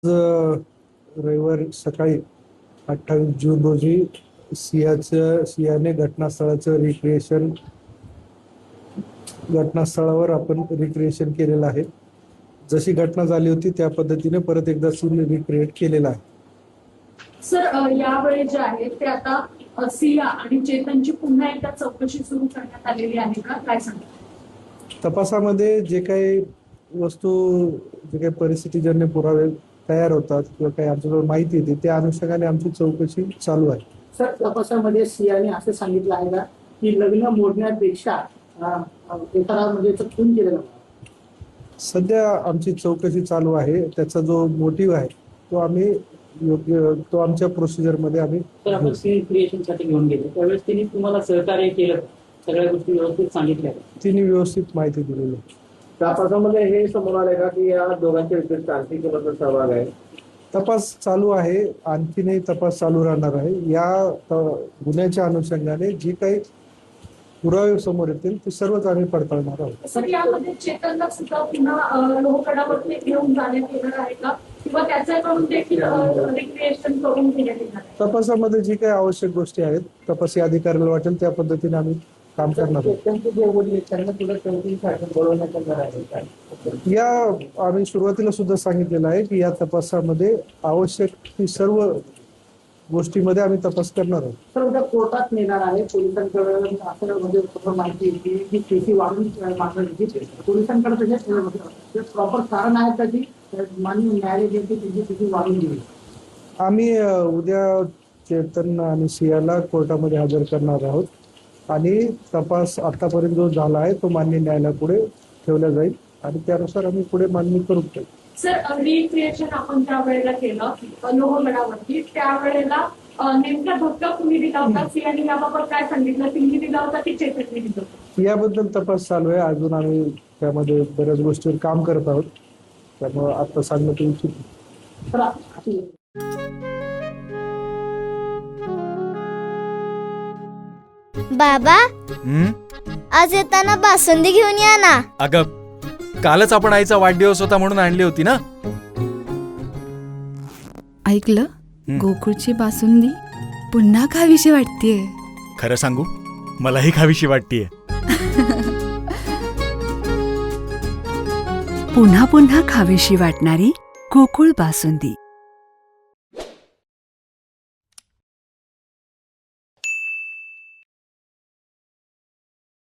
रविवारी सकाळी 28 जून रोजी सियाने घटनास्थळावर आपण रिक्रिएशन केलेलं आहे. जशी घटना झाली होती त्या पद्धतीने परत एकदा सीन रिक्रिएट केलेला आहे. सर, यावेळी जे आहे ते आता सिया आणि चेतनची पुन्हा एकदा चौकशी सुरू करण्यात आलेली आहे का, काय सांगता? तपासामध्ये जे काही परिस्थितीजन्य पुरावे तयार होतात किंवा काही आमच्याजवळ माहिती येते त्या अनुषंगाने आमची चौकशी चालू आहे. सर, तपासामध्ये सियाने असं सांगितलं आहे का की लग्न मोडण्यापेक्षा एखादा म्हणजे खून केलेला? सध्या आमची चौकशी चालू आहे. त्याचा जो मोटिव्ह आहे तो आमच्या प्रोसिजर मध्ये आम्ही क्रिएशनसाठी घेऊन गेले त्यावेळेस तिने तुम्हाला सहकार्य केलं, सगळ्या गोष्टी व्यवस्थित सांगितल्या, तिने व्यवस्थित माहिती दिलेली. तपासामध्ये हे समोर आले का की या दोघांच्या व्यतिरिक्त आणखी कोणाचा सहभाग आहे? तपास चालू आहे, आणखीनही तपास चालू राहणार आहे. या गुन्ह्याच्या अनुषंगाने जी काही पुरावे समोर येतील ते सर्वच आम्ही पडताळणार आहोत. सर, यामध्ये चेतनला सुद्धा पुन्हा लोहगडावरती घेऊन जाण्यात येणार आहे का, किंवा त्याच्याकडून देखील रिक्रिएशन करून घेण्यात येणार आहे? तपासामध्ये जी काही आवश्यक गोष्टी आहेत तपासी अधिकाऱ्याला वाटेल त्या पद्धतीने आम्ही काम करणार आहोत. त्यांचे जे वडील त्यांना तुला चौकशीसाठी बोलवण्यात येणार आहे काय? या आम्ही सुरुवातीला सुद्धा सांगितलेलं आहे की या तपासामध्ये आवश्यक ती सर्व गोष्टीमध्ये आम्ही तपास करणार आहोत. तर उद्या कोर्टात नेणार आहे. पोलिसांकडे असं म्हणजे माहिती येते की केसी वाढून मागण्याची पोलिसांकडे त्याचे प्रॉपर कारण आहे का की माननीय न्यायालय त्यांची केसी वाढून दिली? आम्ही उद्या चेतन आणि सियाला कोर्टामध्ये हजर करणार आहोत आणि तपास आतापर्यंत जो झाला आहे तो मान्य न्यायालयापुढे ठेवला जाईल आणि त्यानुसार आम्ही पुढे मान्य करू. सर, रिक्रिएशन आपण ज्या वेळेला केलं लोहगडावरती त्यावेळेला नेमका धक्का कुणी दिला होता? सियाने याबाबत काय सांगितलं? तिने दिला होता की चेतनने दिला होता? याबद्दल तपास चालू आहे. अजून आम्ही त्यामध्ये बऱ्याच गोष्टीवर काम करत आहोत, त्यामुळे आता सांगणं ते उचित नाही. बाबा, आज येताना बासुंदी घेऊन या ना. अगं, कालच आपण आईचा वाढदिवस होता म्हणून आणली होती ना. ऐकलं, गोकुळची बासुंदी पुन्हा खावीशी वाटतेय. खरं सांगू, मलाही खावीशी वाटतेय. पुन्हा पुन्हा खावीशी वाटणारी गोकुळ बासुंदी.